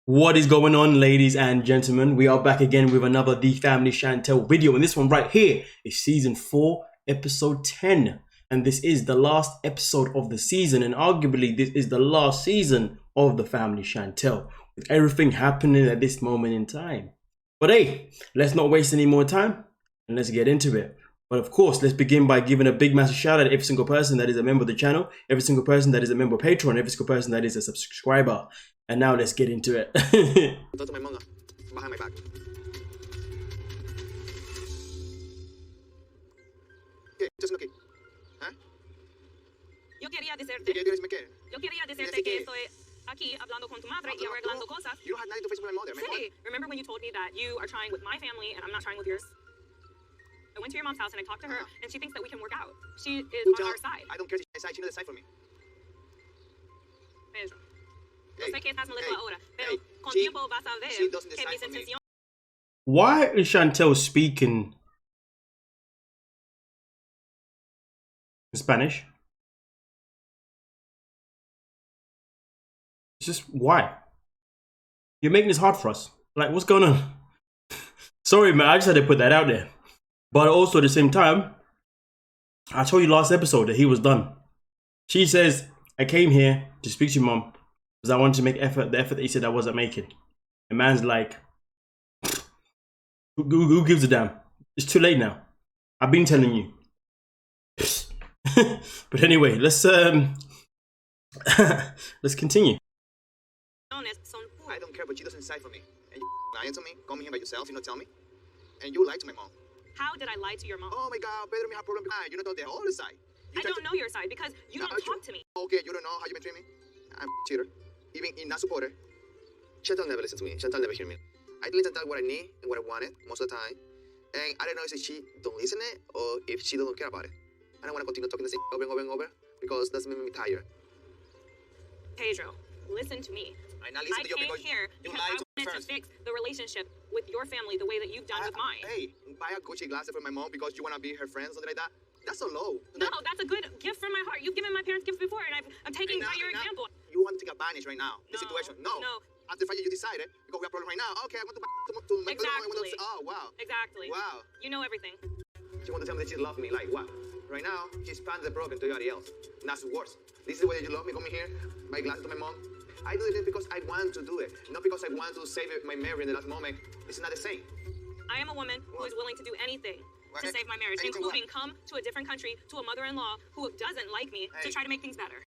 What is going on, ladies and gentlemen? We are back again with another The Family Chantel video, and this one right here is season 4, episode 10. And this is the last episode of the season, and arguably this is the last season of The Family Chantel, with everything happening at this moment in time. But hey, let's not waste any more time and let's get into it. But of course, let's begin by giving a big massive shout out to every single person that is a member of the channel, every single person that is a member of Patreon, every single person that is a subscriber. And now let's get into it. Talk to my manga behind my back. ¿Qué? ¿Estás haciendo qué? ¿Ah? Yo quería decirte. ¿Qué quieres me qué? Yo quería decirte que estoy aquí hablando con tu madre y arreglando cosas. You don't have nothing to face with my mother, man. Sí, remember when you told me that you are trying with my family and I'm not trying with yours? I went to your mom's house and I talked to her and she thinks that we can work out. She is on our side. I don't care if she knows the side for me. Pedro. Yo sé que estás molesto ahora, pero con she tiempo vas a ver doesn't que mis decide for me. intenciones. Why is Chantel speaking in Spanish? It's just why? You're making this hard for us. Like, what's going on? Sorry, man. I just had to put that out there. But also at the same time, I told you last episode that he was done. She says, I came here to speak to your mom because I wanted to make the effort that he said I wasn't making. The man's like, who gives a damn? It's too late now. I've been telling you. But anyway, let's continue. I don't care, but she doesn't decide for me. And you lying to me, coming here by yourself, you not tell me. And you lied to my mom. How did I lie to your mom? Oh my God, Pedro, me have problem. You don't know the whole side. I don't know your side because you don't talk to me. Okay, you don't know how you been treating me. I'm a cheater. Even in not supporter. Chantal never listens to me. Chantal never hear me. I tell Chantal what I need and what I wanted most of the time. And I don't know if she don't listen it or if she don't care about it. I don't want to continue talking the same over and over and over because that's making me tired. Pedro, listen to me. I not listen to you because here you because lied I to me wanted to first. fix the relationship with your family the way that you've done with mine. Hey, buy a Gucci glasses for my mom because you want to be her friend, something like that. That's so low. No, that's a good gift from my heart. You've given my parents gifts before, and I'm taking by your example. You want to take advantage right now, the situation. No. No. After the fact you decided, because we have a problem right now, okay, I want to my Exactly. oh, wow. Exactly. Wow. You know everything. She wants to tell me that she loves me, like what? Right now, she's passing the problem to everybody else. And that's worse. This is the way that you love me, coming here, buy glasses to my mom. I do it because I want to do it, not because I want to save my marriage in the last moment. It's not the same. I am a woman who is willing to do anything to save my marriage, including come to a different country to a mother-in-law who doesn't like me to try to make things better.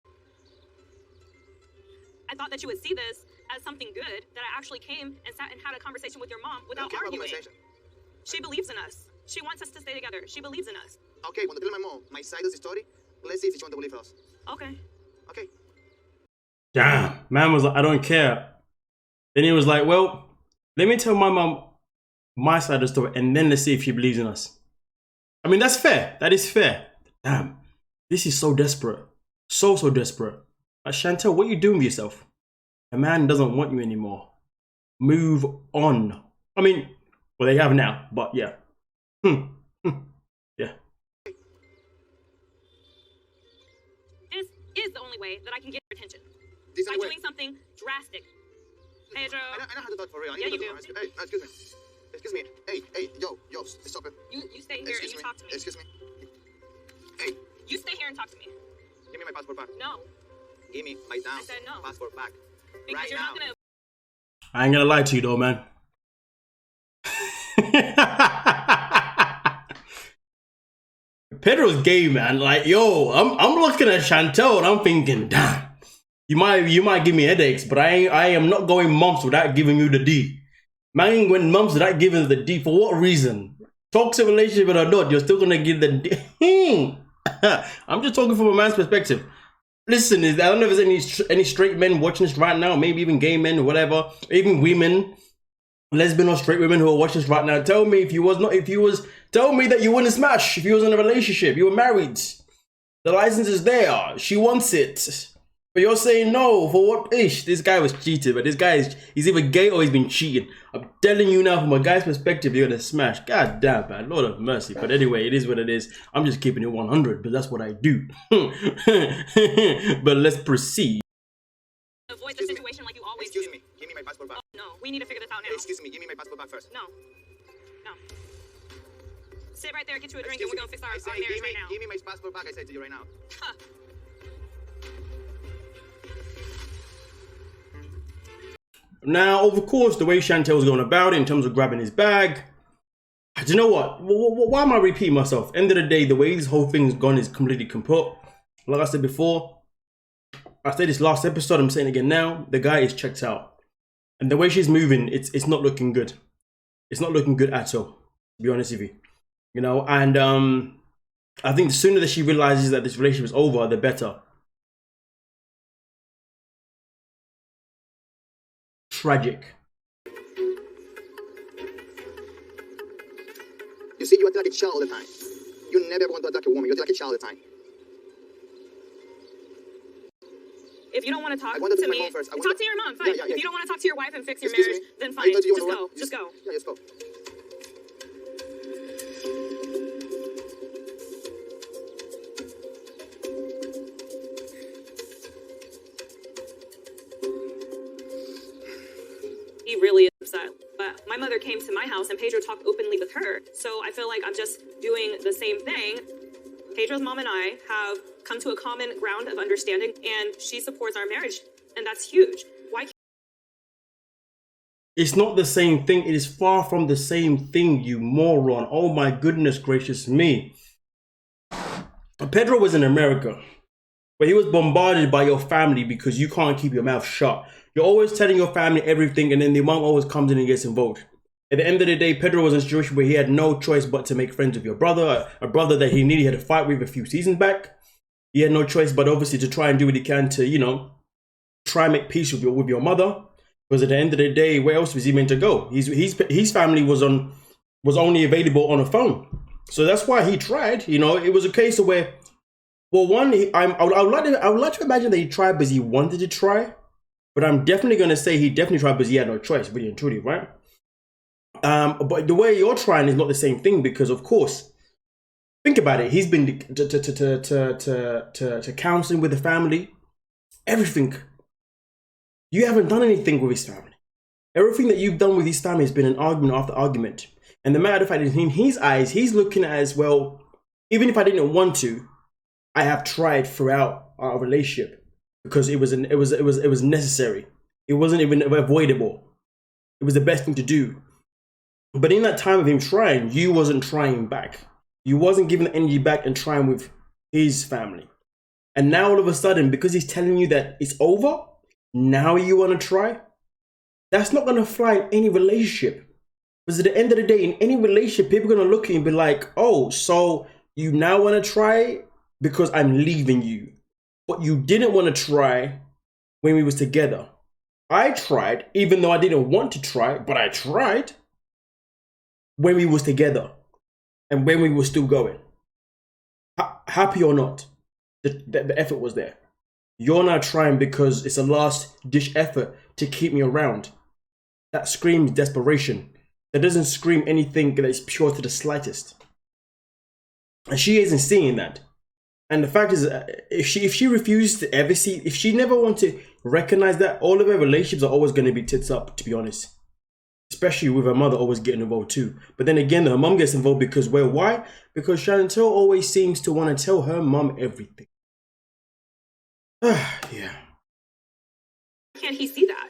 I thought that you would see this as something good, that I actually came and sat and had a conversation with your mom without arguing. She believes in us. She wants us to stay together. She believes in us. Okay, when I tell my mom my side of the story, let's see if she wants to believe us. Okay. Okay. Damn, man was like, I don't care. Then he was like, well, let me tell my mom my side of the story and then let's see if she believes in us. I mean, that's fair. That is fair. Damn, this is so desperate. So desperate. Like, Chantel, what are you doing with yourself? A man doesn't want you anymore. Move on. I mean, well, they have now, but yeah. Yeah. This is the only way that I can get your attention. This By is the way. doing something drastic. Pedro. I know how to talk for real. I Yeah, need you to do. Hey, excuse me. Excuse me. Hey, yo, stop it. You stay here and you talk to me. Excuse me. Hey, You stay here and talk to me. give me my passport back. No. Give me my damn I said no. passport back. Because Right you're now. not gonna I ain't gonna lie to you though, man. Pedro's gay, man. Like, yo, I'm looking at Chantel and I'm thinking, damn, you might give me headaches, but I am not going months without giving you the D. Man ain't going months without giving the D. For what reason? Toxic relationship or not, you're still gonna give the D. I'm just talking from a man's perspective. Listen, I don't know if there's any straight men watching this right now, maybe even gay men or whatever, even women, lesbian or straight women who are watching this right now. Tell me tell me that you wouldn't smash if you was in a relationship, you were married. The license is there, she wants it. But you're saying no, for what? Ish, this guy was cheated, but this guy he's either gay or he's been cheating. I'm telling you now, from a guy's perspective, you're gonna smash. God damn, man, Lord of mercy. But anyway, it is what it is. I'm just keeping it 100, but that's what I do. But let's proceed. avoid the situation like you always Excuse do. me. Give me my passport back. We need to figure this out now. Excuse me, give me my passport back first. No. No. Sit right there, get you a drink, and we're gonna fix our marriage right now. Give me my passport back, I said to you right now. Now, of course, the way Chantel's going about it in terms of grabbing his bag, do you know what? Why am I repeating myself? End of the day, the way this whole thing's gone is completely kaput. Like I said before, I said this last episode, I'm saying it again now, the guy is checked out. And the way she's moving, it's not looking good. It's not looking good at all, to be honest with you. You know, and I think the sooner that she realizes that this relationship is over, the better. Tragic. You see, you act like a child all the time. You never want to attack a woman. You act like a child all the time. If you don't want to talk I want to to my me, mom first. talk to your mom, fine. Yeah. If you don't want to talk to your wife and fix your Excuse marriage, me? then I fine. thought you Just were- go. Just go. Yeah, just go. He really is upset. But my mother came to my house and Pedro talked openly with her. So I feel like I'm just doing the same thing. Pedro's mom and I have come to a common ground of understanding, and she supports our marriage, and that's huge. Why can't It's not the same thing. It is far from the same thing, you moron. Oh my goodness gracious me. Pedro was in America, where he was bombarded by your family because you can't keep your mouth shut. You're always telling your family everything, and then the mom always comes in and gets involved. At the end of the day, Pedro was in a situation where he had no choice but to make friends with your brother, a brother that he nearly had a fight with a few seasons back. He had no choice but obviously to try and do what he can to, you know, try and make peace with your mother. Because at the end of the day, where else was he meant to go? His family was only available on a phone. So that's why he tried. You know, it was a case of where, well, one, I would like to imagine that he tried because he wanted to try. But I'm definitely going to say he definitely tried because he had no choice, really and truly, right? But the way you're trying is not the same thing because, of course, think about it. He's been to counseling with the family, everything. You haven't done anything with his family. Everything that you've done with his family has been an argument after argument. And the matter of fact is, in his eyes, he's looking at it as, well, even if I didn't want to, I have tried throughout our relationship because it was necessary. It wasn't even avoidable. It was the best thing to do. But in that time of him trying, you wasn't trying back. You wasn't giving the energy back and trying with his family. And now all of a sudden, because he's telling you that it's over, now you want to try? That's not going to fly in any relationship. Because at the end of the day, in any relationship, people are going to look at you and be like, oh, so you now want to try because I'm leaving you. But you didn't want to try when we was together. I tried, even though I didn't want to try, but I tried when we was together and when we were still going. Happy or not, the effort was there. You're now trying because it's a last ditch effort to keep me around. That screams desperation. That doesn't scream anything that is pure to the slightest. And she isn't seeing that. And the fact is, if she refuses to ever see, if she never wants to recognize that, all of her relationships are always going to be tits up, to be honest. Especially with her mother always getting involved too. But then again, her mom gets involved because, well, why? Because Chantel always seems to want to tell her mom everything. Yeah. can't he see that?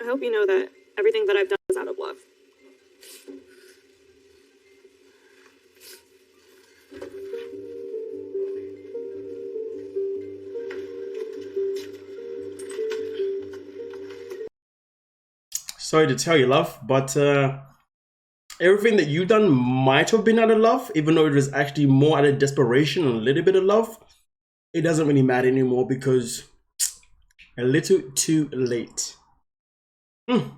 I hope you know that everything that I've done is out of love. Sorry to tell you, love, but everything that you've done might have been out of love, even though it was actually more out of desperation and a little bit of love. It doesn't really matter anymore because a little too late. I'm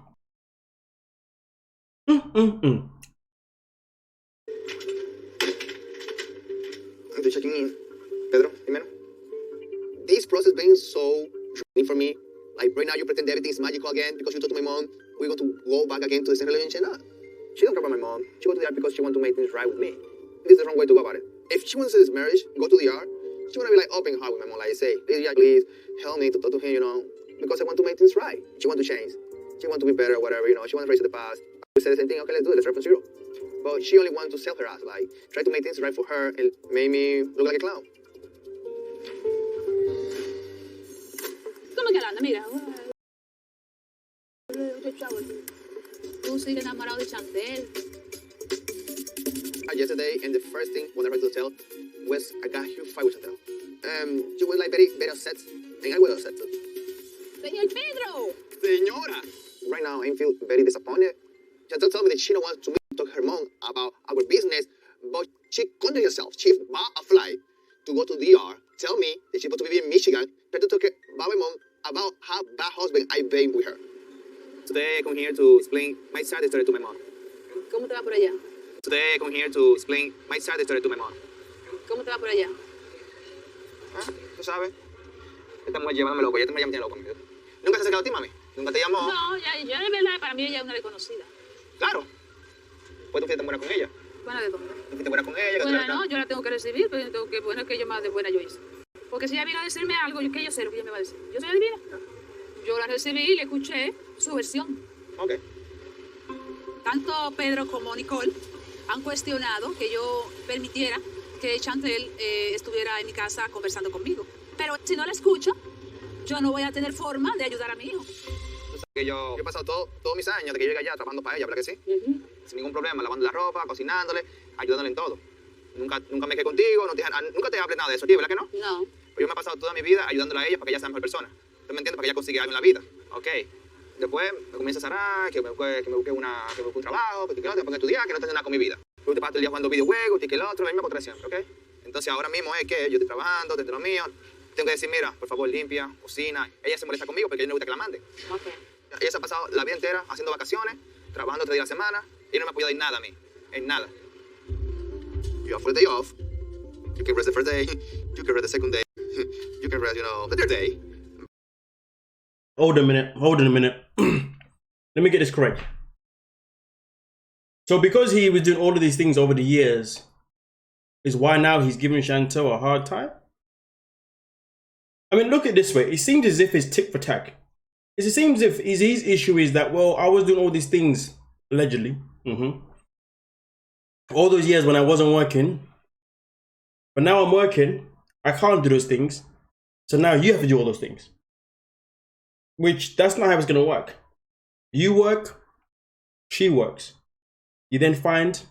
just checking in. Pedro, primero. This process being so draining for me. Like right now you pretend everything's magical again because you told my mom we're going to go back again to the same relationship. No. She don't care about my mom. She went to the ER because she wants to make things right with me. This is the wrong way to go about it. If she wants this marriage, go to the ER She wanna be like open heart with my mom, like say, please help me to talk to him, because I want to make things right. She want to change. She want to be better, whatever, She want to raise the past. We said the same thing. Okay, let's do it. Let's start from zero. But she only want to sell her ass, like try to make things right for her and make me look like a clown. ¿Cómo que anda? Mira. Tú sigues enamorado de Chantel. Yesterday, and the first thing when I tried to tell was I got a huge fight with Chantel. She was like very, very upset, and I was upset too. Señor Pedro. Señora! Right now, I feel very disappointed. Chantel told me that she don't want to talk to her mom about our business, but she conducted herself. She bought a flight to go to DR, tell me that she's supposed to be in Michigan, try to talk about my mom about how bad husband I've been with her. Today I come here to explain my side of the story to my mom. ¿Cómo te va por allá? Today I come here to explain my side of the story to my mom. ¿Cómo te va por allá? Tú sabes, esta mujer llevándome loco, ya me tiene loco. ¿Nunca se ha acercado a ti, mami? ¿Nunca te llamó? No, ya, yo de verdad, para mí ella es una desconocida. Claro. Pues tú fuiste tan buena con ella. ¿Buena de dónde? Tú fuiste buena con ella. Bueno, no, yo la tengo que recibir, pero tengo que, bueno, que yo más de buena yo hice. Porque si ella vino a decirme algo, ¿qué yo sé lo que ella me va a decir? ¿Yo soy adivina? Yo la recibí y le escuché su versión. Ok. Tanto Pedro como Nicole han cuestionado que yo permitiera que Chantel estuviera en mi casa conversando conmigo. Pero si no la escucho, yo no voy a tener forma de ayudar a mi hijo. Tú sabes que yo he pasado todos mis años de que yo llegué allá trabajando para ella, ¿verdad que sí? Sin ningún problema, lavando la ropa, cocinándole, ayudándole en todo. Nunca me quedé contigo, nunca te hablé nada de eso, tío, ¿verdad que no? No. Pero yo me he pasado toda mi vida ayudándola a ella para que ella sea mejor persona. ¿Tú me entiendes? Para que ella consiga algo en la vida. Ok. Después me comienza a zarar, que me busque un trabajo, que otro, porque estudiar, que no tengo nada con mi vida. Tú te pasas todo el día jugando videojuegos, que el otro, la misma contra siempre, ¿ok? Entonces ahora mismo es que yo estoy trabajando, dentro de lo mío. Tengo que decir, mira, por favor, limpia, cocina. Ella se molesta conmigo porque a ella no le gusta que la mande. Okay. Ella se ha pasado la vida entera haciendo vacaciones, trabajando 3 días a la semana, y no me ha podido dar nada a mí. En nada. You have for the day off. You can rest the first day. You can rest the second day. You can rest, the third day. Hold on a minute. Let me get this correct. So because he was doing all of these things over the years, is why now he's giving Chantel a hard time? I mean, look at it this way. It seems as if it's tick for tack. It seems as if his issue is that, well, I was doing all these things, allegedly. All those years when I wasn't working. But now I'm working. I can't do those things. So now you have to do all those things. Which, that's not how it's going to work. You work, she works. You then find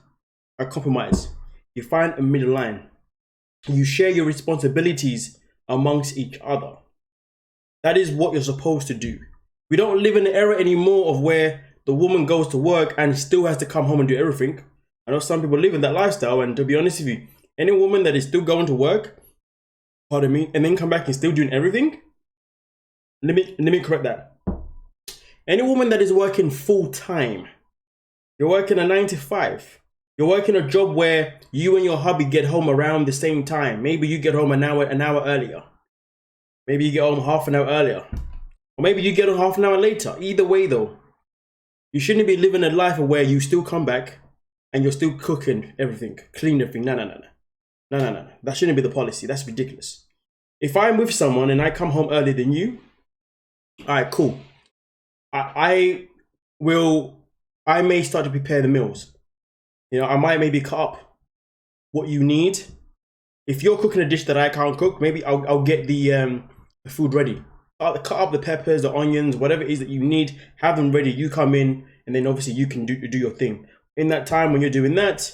a compromise. You find a middle line. You share your responsibilities amongst each other. That is what you're supposed to do. We don't live in an era anymore of where the woman goes to work and still has to come home and do everything. I know some people live in that lifestyle, and to be honest with you, any woman that is still going to work, pardon me, and then come back and still doing everything, let me correct that. Any woman that is working full time, you're working a 9 to 5, you're working a job where you and your hubby get home around the same time. Maybe you get home an hour earlier. Maybe you get home half an hour earlier. Or maybe you get home half an hour later. Either way though, you shouldn't be living a life where you still come back and you're still cooking everything, clean everything. No. That shouldn't be the policy. That's ridiculous. If I'm with someone and I come home earlier than you, all right, cool. I may start to prepare the meals. I might maybe cut up what you need. If you're cooking a dish that I can't cook, maybe I'll get the food ready. I'll cut up the peppers, the onions, whatever it is that you need. Have them ready. You come in, and then obviously you can do your thing. In that time when you're doing that,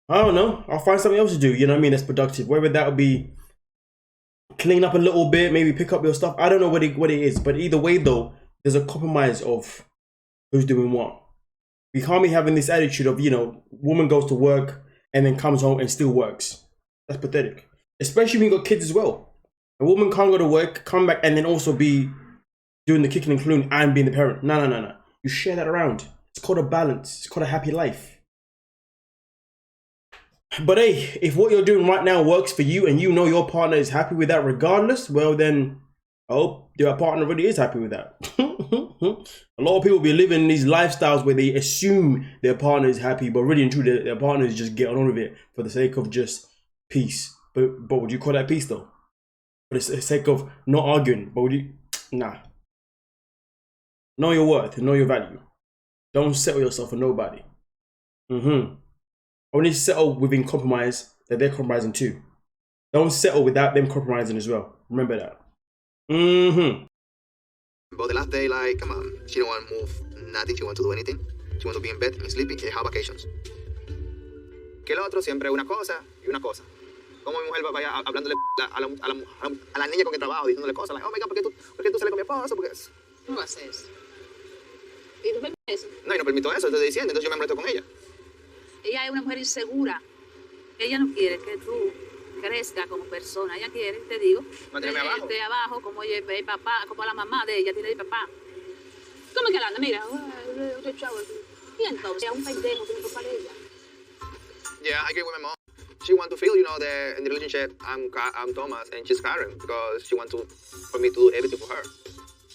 I don't know. I'll find something else to do. You know what I mean? That's productive. Whether that would be clean up a little bit, maybe pick up your stuff. I don't know what it is, but either way though, there's a compromise of who's doing what. We can't be having this attitude of, woman goes to work and then comes home and still works. That's pathetic. Especially when you got kids as well. A woman can't go to work, come back, and then also be doing the kicking and cleaning and being the parent. No. You share that around. It's called a balance. It's called a happy life. But hey, if what you're doing right now works for you and you know your partner is happy with that regardless, well then, I hope your partner really is happy with that. A lot of people be living these lifestyles where they assume their partner is happy, but really and truly their partner is just getting on with it for the sake of just peace. but would you call that peace though? For the sake of not arguing, but would you? Nah. Know your worth, know your value. Don't settle yourself for nobody. Only settle within compromise that they're compromising too. Don't settle without them compromising as well. Remember that. But the last day, like, come on, she don't want to move nothing, she want to do anything. She want to be in bed and sleeping and have vacations. Que el otro siempre una cosa y una cosa. Como mi mujer vaya hablándole a la niña con que trabajo, diciéndole cosas, like, oh my God, ¿por qué tú sales con mi esposo? Porque es... No haces eso. ¿Y tú permites eso? No, y no permito eso, estoy diciendo, entonces yo me molesto con ella. Ella es una mujer insegura. Ella no quiere que tú crezca como persona. Ella quiere, te digo, mantenerme abajo, como el papá, como la mamá de ella tiene el papá. ¿Cómo que la anda? Mira, y entonces, es un pendejo que me papá de ella. Yeah, I agree with my mom. She wants to feel, you know, that in the relationship, I'm Thomas and she's Karen because she wants for me to do everything for her.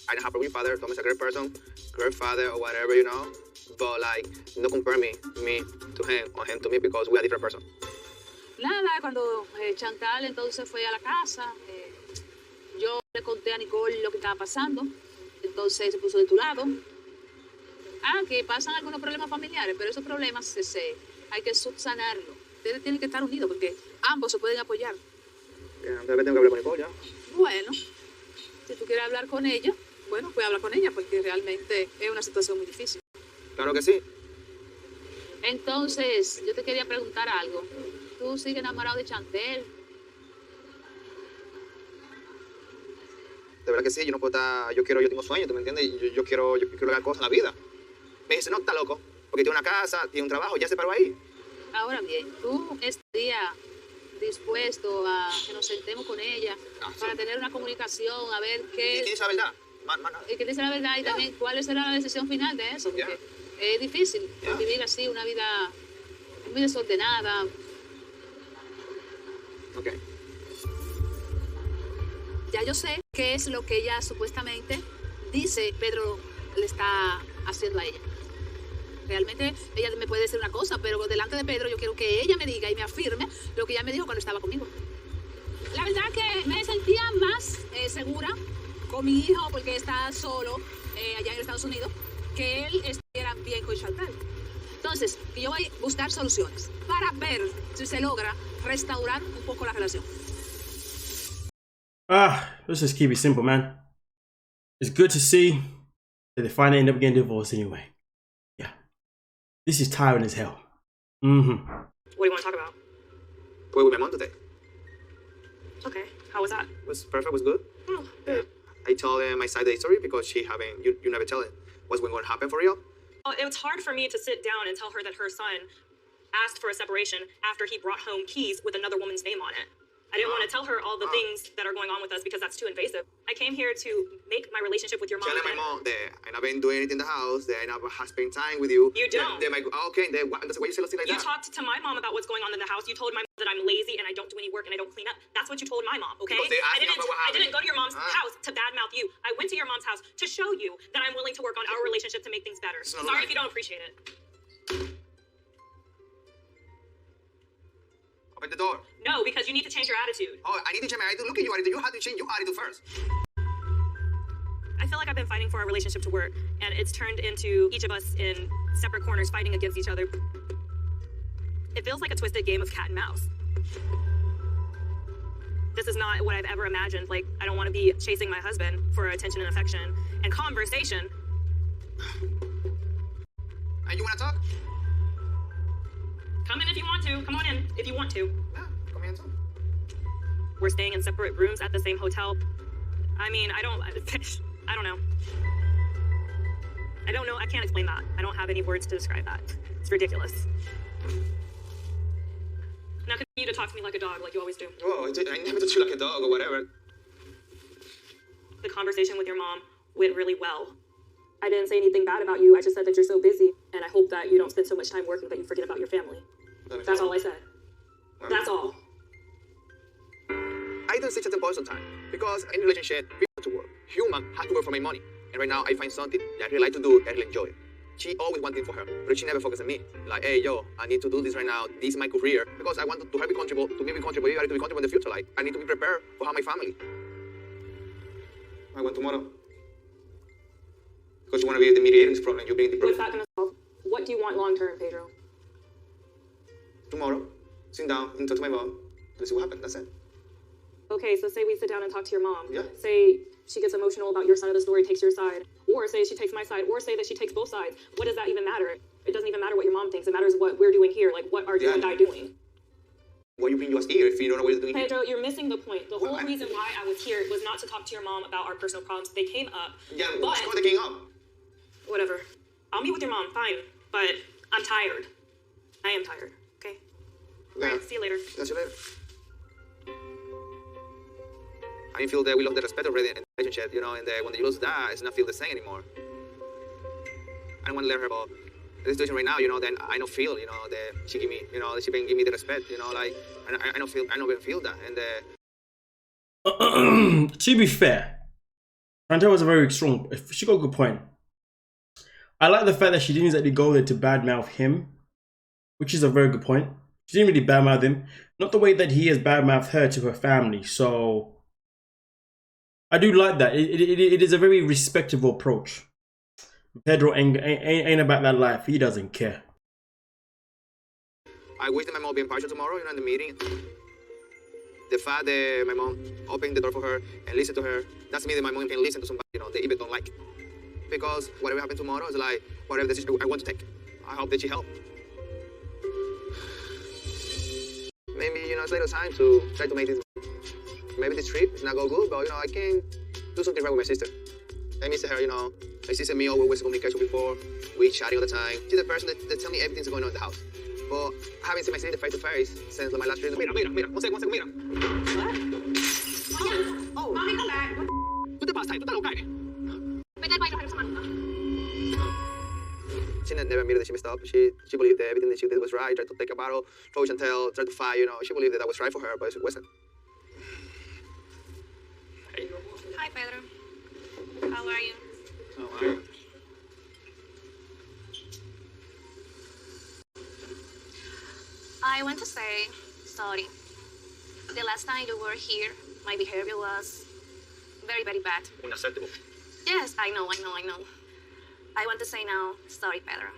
I don't have a problem with father. Thomas is a great person, great father or whatever, you know. But like, no compare me to him or him to me because we are different person. Nada, cuando Chantal entonces fue a la casa, yo le conté a Nicole lo que estaba pasando, entonces se puso de tu lado. Que pasan algunos problemas familiares, pero esos problemas hay que subsanarlo. Ustedes tienen que estar unidos porque ambos se pueden apoyar. Yeah, tengo que hablar con Nicole ya. Bueno, si tú quieres hablar con ella, bueno, pues habla con ella porque realmente es una situación muy difícil. Claro que sí. Entonces, yo te quería preguntar algo. ¿Tú sigues enamorado de Chantel? De verdad que sí, yo no puedo estar, yo tengo sueños, ¿tú me entiendes? Yo quiero lograr cosas en la vida. Me dice, no, está loco, porque tiene una casa, tiene un trabajo, ya se paró ahí. Ahora bien, ¿tú estarías dispuesto a que nos sentemos con ella para tener una comunicación, a ver qué... ¿Y quién dice la verdad? ¿Y quién dice la verdad? Y también, ¿cuál será la decisión final de eso? Porque es difícil vivir así, una vida muy desordenada. Ok. Ya yo sé qué es lo que ella supuestamente dice Pedro le está haciendo a ella. Realmente ella me puede decir una cosa, pero delante de Pedro yo quiero que ella me diga y me afirme lo que ella me dijo cuando estaba conmigo. La verdad que me sentía más segura con mi hijo porque está solo allá en Estados Unidos, que él estuviera bien con Chantal. Entonces, yo voy a buscar soluciones para ver si se logra restaurar un poco la relación. Let's just keep it simple, man. It's good to see that they finally end up getting divorced anyway. Yeah. This is tiring as hell. What do you want to talk about? Fue with my mom today. Okay, how was that? Was perfect, was good. Oh, good. I told her my side of the story because you never tell it what's going to happen for real. Well, it was hard for me to sit down and tell her that her son asked for a separation after he brought home keys with another woman's name on it. I didn't want to tell her all the things that are going on with us because that's too invasive. I came here to make my relationship with your mom. Tell my mom that I never been doing anything in the house, that I never have spent time with you. You don't. They might go, okay, that's why you say like that. You talked to my mom about what's going on in the house. You told my mom that I'm lazy and I don't do any work and I don't clean up. That's what you told my mom, okay? I didn't go to your mom's house to badmouth you. I went to your mom's house to show you that I'm willing to work on our relationship to make things better. Sorry if you don't appreciate it. Open the door. No, because you need to change your attitude. Oh, I need to change my attitude. Look at your attitude. You have to change your attitude first. I feel like I've been fighting for our relationship to work, and it's turned into each of us in separate corners fighting against each other. It feels like a twisted game of cat and mouse. This is not what I've ever imagined. Like, I don't want to be chasing my husband for attention and affection and conversation. And you want to talk? Come in if you want to. Come on in if you want to. Yeah, come in too. We're staying in separate rooms at the same hotel. I mean, I don't know. I don't know. I can't explain that. I don't have any words to describe that. It's ridiculous. Now continue to talk to me like a dog, like you always do. Oh, I never treat you like a dog or whatever. The conversation with your mom went really well. I didn't say anything bad about you. I just said that you're so busy, and I hope that you don't spend so much time working that you forget about your family. That's all I said. That's all. I don't say certain points on time because in a relationship, people have to work. Human has to work for my money. And right now, I find something that I really like to do, I really enjoy. She always wanted for her, but she never focused on me. Like, hey, yo, I need to do this right now. This is my career because I want to help you contribute, to be contribute, to be contribute in the future. Like, I need to be prepared for how my family. I want tomorrow because you want to be the mediator in this problem. You bring the What's problem. that going to solve? What do you want long term, Pedro? Tomorrow, sit down and talk to my mom. Let's see what happens. That's it. Okay, so say we sit down and talk to your mom. Yeah. Say she gets emotional about your side of the story, takes your side. Or say she takes my side. Or say that she takes both sides. What does that even matter? It doesn't even matter what your mom thinks. It matters what we're doing here. Like, what are you and I doing? What you bring you us here if you don't know what you're doing here? Pedro, you're missing the point. The whole reason why I was here was not to talk to your mom about our personal problems. They came up. Yeah, but they came up. whatever. I'll meet with your mom, fine. But I'm tired. I am tired, okay? Yeah. All right, see you later. See you later. I feel that we lost the respect already in the relationship, you know, and when you lose that, it's not feel the same anymore. I don't want to let her about the situation right now, you know, then I don't feel, you know, that she give me, you know, that she been give me the respect, you know, like, I don't even feel that, and To be fair, Chantel was a very strong. She got a good point. I like the fact that she didn't exactly go there to badmouth him, which is a very good point. She didn't really badmouth him, not the way that he has badmouthed her to her family. So I do like that. It is a very respectable approach. Pedro ain't about that life. He doesn't care. I wish that my mom will be impartial tomorrow, you know, in the meeting. The fact that my mom opened the door for her and listened to her, that's mean that my mom can listen to somebody, you know, they even don't like. Because whatever happens tomorrow is like, whatever decision I want to take, I hope that she help. Maybe, you know, it's a little time to try to make this, maybe this trip is not go good, but, you know, I can do something right with my sister. I miss her, you know. My sister and me always communication before. We chatting all the time. She's the person that tell me everything's going on in the house. But having seen my sister face to face since my last trip. Mira, one second, mira. What? Oh, mommy, come back. ¿Qué te pasa? ¿Tú estás loca? Vete al baño, regresamos. She never admitted that she messed up. She believed that everything that she did was right. Tried to take a battle, throw Chantel, tried to fight, you know. She believed that was right for her, but it wasn't. Hi, Pedro. How are you? I want to say sorry. The last time you were here, my behavior was very, very bad. Unacceptable. Yes, I know. I want to say now, sorry, Pedro.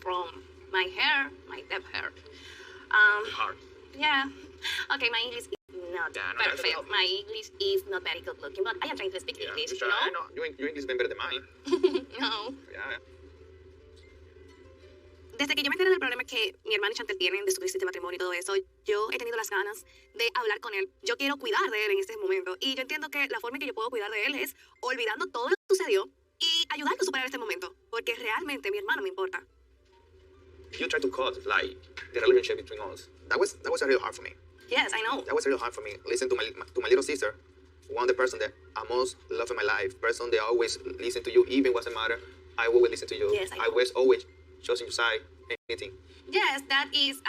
From my hair, my deep hair. Hard. Yeah. Okay, my English is not Yeah, no, perfect. that's My English is not very good looking, but I am trying to speak English, you I know? know. Your English is better than mine. No. Yeah. Desde que yo me enteré del problema que mi hermana y Chantel tienen de su crisis de matrimonio y todo eso, yo he tenido las ganas de hablar con él. Yo quiero cuidar de él en este momento. Y yo entiendo que la forma en que yo puedo cuidar de él es olvidando todo lo que sucedió y ayudarlo a superar este momento. Porque realmente mi hermano me importa. You tried to cut, like, the relationship between us. That was really hard for me. Yes, I know. That was really hard for me. Listen to my little sister, one the person that I most love in my life, person that always listen to you, even wasn't matter. I will listen to you. Yes, I know. I was always choosing your side, anything. Yes, that is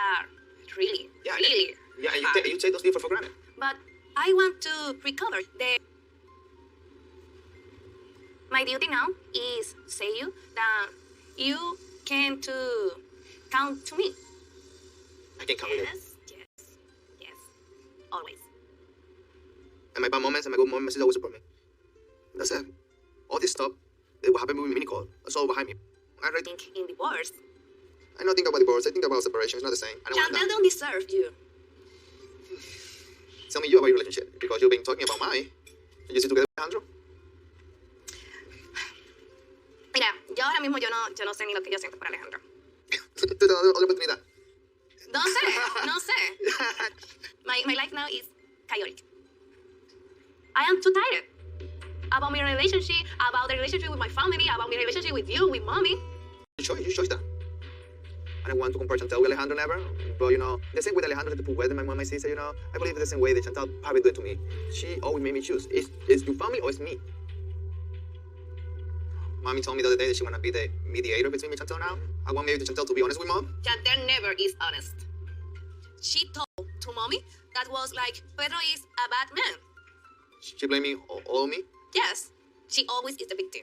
really, Yeah, really Yeah, and hard. you take those people for granted. But I want to recover the... My duty now is say you that you can to count to me. I can count on you. Yes, always. And my bad moments and my good moments is always support me. That's it. All this stuff, that what happened with Nicole, that's all behind me. I Think in divorce. don't think about divorce. I think about separation. It's not the same. I don't want Chantel that. don't deserve you. Tell me you about your relationship because you've been talking about mine. And you sit together with Alejandro. Mira, yo ahora mismo yo no sé ni lo que yo siento por Alejandro. Tú te das otra oportunidad. No sé. My life now is chaotic. I am too tired about my relationship, about the relationship with my family, about my relationship with you, with mommy. You choose that. I don't want to compare Chantel with Alejandro never, but you know, the same way that Alejandro did to put my mom and my sister, you know, I believe the same way that Chantel probably did to me. She always made me choose. It's your family or it's me. Mommy told me the other day that she want to be the mediator between me and Chantel now. I want maybe Chantel to be honest with mom. Chantel never is honest. She told to mommy that was like, Pedro is a bad man. She blamed me all on me. Yes, she always is the victim.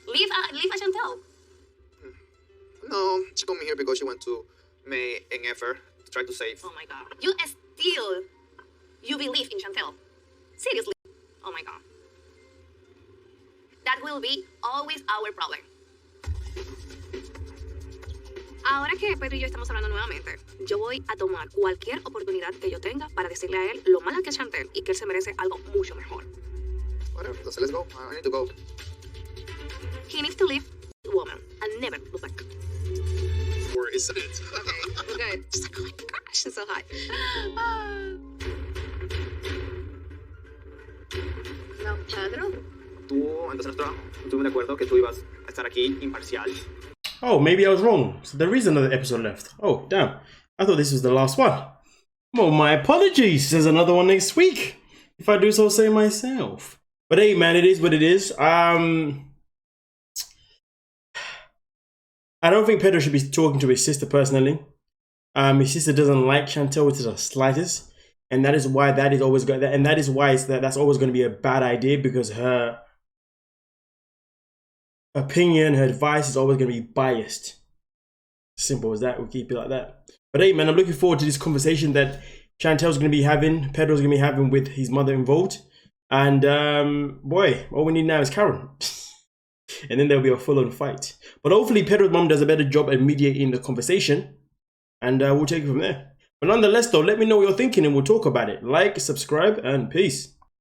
Leave a Chantel. No, she called me here because she wants to make an effort to try to save. Oh my god. You believe in Chantel? Seriously? Oh my god. That will be always our problem. Ahora que Pedro y yo estamos hablando nuevamente, yo voy a tomar cualquier oportunidad que yo tenga para decirle a él lo mala que es Chantel y que él se merece algo mucho mejor. Whatever, let's go. I need to go. He needs to leave the woman and never look back. Where is it? Okay, we're good. She's like, oh my gosh, it's so hot. No, Pedro? Tú, entonces nosotros estuvimos de acuerdo que tú ibas a estar aquí imparcial. Oh, maybe I was wrong. So there is another episode left. Oh, damn. I thought this was the last one. Well, my apologies. There's another one next week. If I do so say myself. But hey, man, it is what it is. I don't think Pedro should be talking to his sister personally. His sister doesn't like Chantel with the slightest. And that is why that is always going. And that is why that's always going to be a bad idea, because her opinion, her advice is always going to be biased. Simple as that. We'll keep it like that. But hey, man, I'm looking forward to this conversation that Chantel's going to be having, Pedro's going to be having with his mother involved. And boy, all we need now is Karen. And then there'll be a full-on fight. But hopefully Pedro's mom does a better job at mediating the conversation. And we'll take it from there. But nonetheless, though, let me know what you're thinking and we'll talk about it. Like, subscribe, and peace.